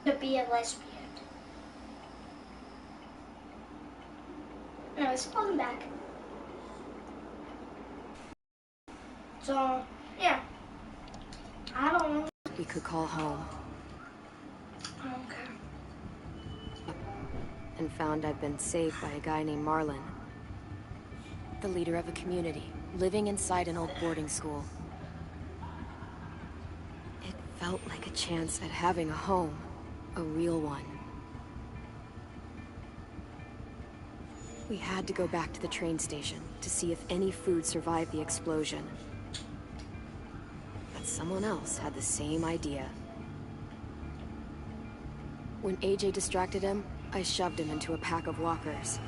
to be a lesbian. Anyways, welcome back. So, yeah. I don't know. We could call home. Okay. And found I'd been saved by a guy named Marlon. The leader of a community, living inside an old boarding school. It felt like a chance at having a home. A real one. We had to go back to the train station to see if any food survived the explosion. But someone else had the same idea. When AJ distracted him, I shoved him into a pack of walkers.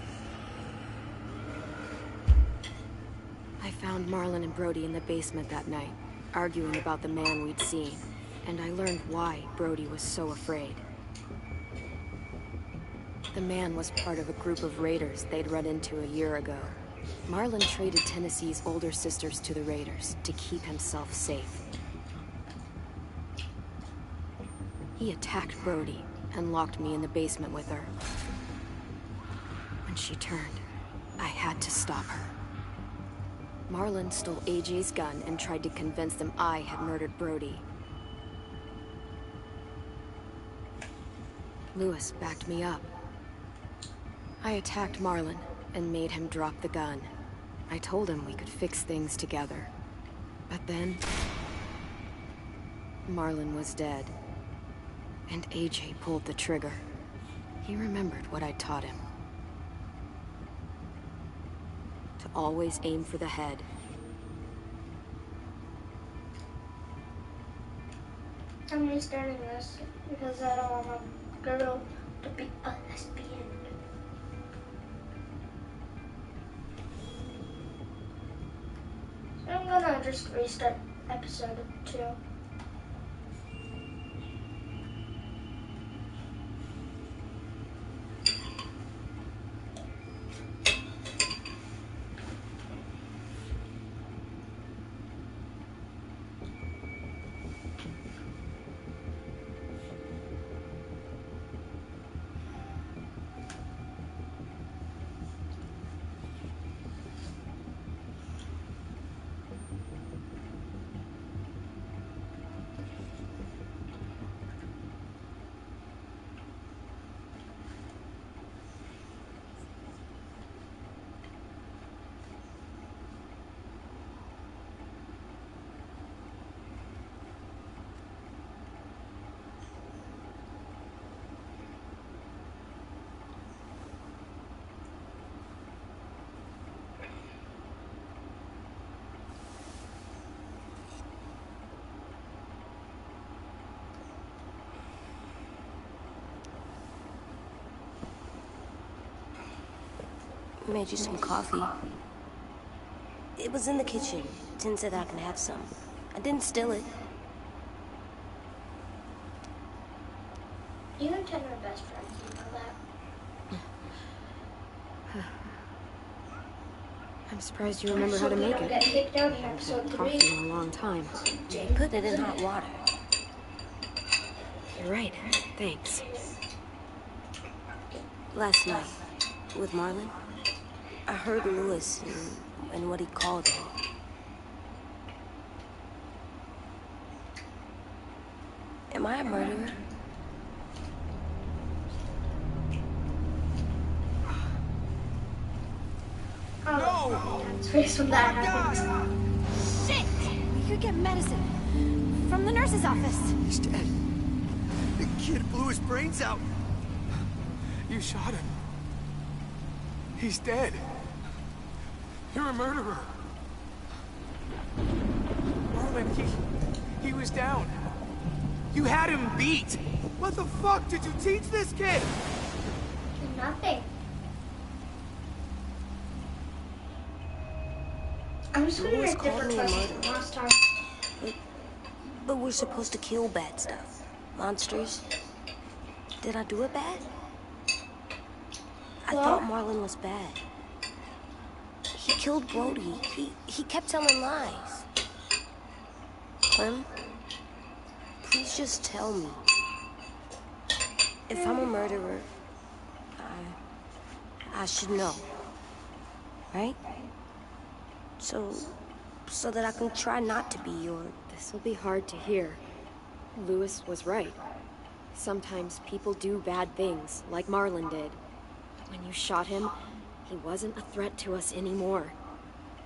I found Marlon and Brody in the basement that night, arguing about the man we'd seen, and I learned why Brody was so afraid. The man was part of a group of raiders they'd run into a year ago. Marlon traded Tennessee's older sisters to the raiders to keep himself safe. He attacked Brody and locked me in the basement with her. When she turned, I had to stop her. Marlon stole AJ's gun and tried to convince them I had murdered Brody. Lewis backed me up. I attacked Marlon and made him drop the gun. I told him we could fix things together. But then... Marlon was dead. And AJ pulled the trigger. He remembered what I'd taught him. To always aim for the head. I'm restarting this because I don't want my girl to be a lesbian. So I'm gonna just restart episode 2. Made you some coffee. It was in the kitchen. Tin said I can have some. I didn't steal it. You and Ted are best friends, you know that? I'm surprised you remember how to make it. Get kicked out in I haven't episode had 3. coffee in a long time. Put it in hot water. You're right. Thanks. Last night, with Marlon, I heard Lewis and what he called him. Am I a murderer? No! Face when that happens. Shit! We could get medicine from the nurse's office. He's dead. The kid blew his brains out. You shot him. He's dead. You're a murderer. Marlon, he was down. You had him beat. What the fuck did you teach this kid? Nothing. I'm just gonna Lewis make called different me a questions murderer. last time. But we're supposed to kill bad stuff. Monsters. Did I do it bad? I thought Marlon was bad. He killed Brody. He kept telling lies. Clem, please just tell me. If I'm a murderer, I should know, right? So that I can try not to be your... This'll be hard to hear. Louis was right. Sometimes people do bad things, like Marlon did. When you shot him, he wasn't a threat to us anymore.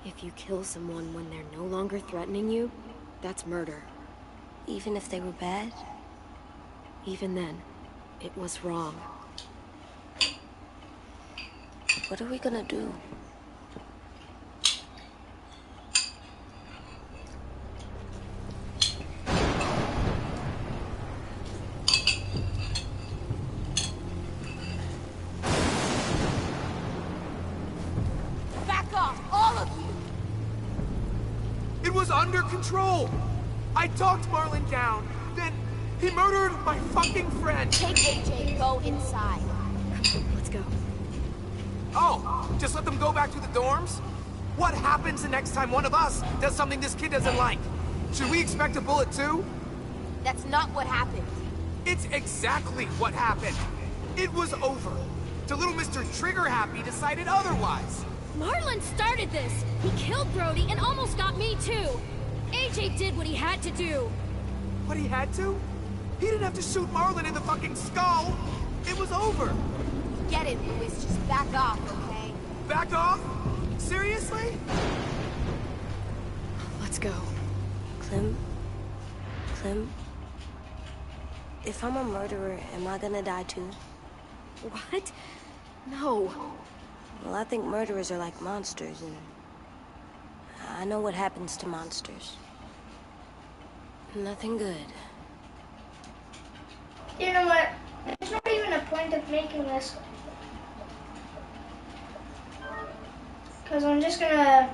If you kill someone when they're no longer threatening you, that's murder. Even if they were bad? Even then, it was wrong. What are we gonna do? Back off, all of you! It was under control. I talked Marlon down. Then he murdered my fucking friend. Take AJ, go inside. Let's go. Oh, just let them go back to the dorms? What happens the next time one of us does something this kid doesn't like? Should we expect a bullet too? That's not what happened. It's exactly what happened. It was over. Till little Mr. Trigger Happy decided otherwise. Marlon started this! He killed Brody and almost got me too! AJ did what he had to do! But he had to? He didn't have to shoot Marlon in the fucking skull! It was over! Get it, Louis. Just back off, okay? Back off? Seriously? Let's go. Clem? If I'm a murderer, am I gonna die too? What? No. Well, I think murderers are like monsters, and I know what happens to monsters. Nothing good. You know what? There's not even a point of making this. Because I'm just gonna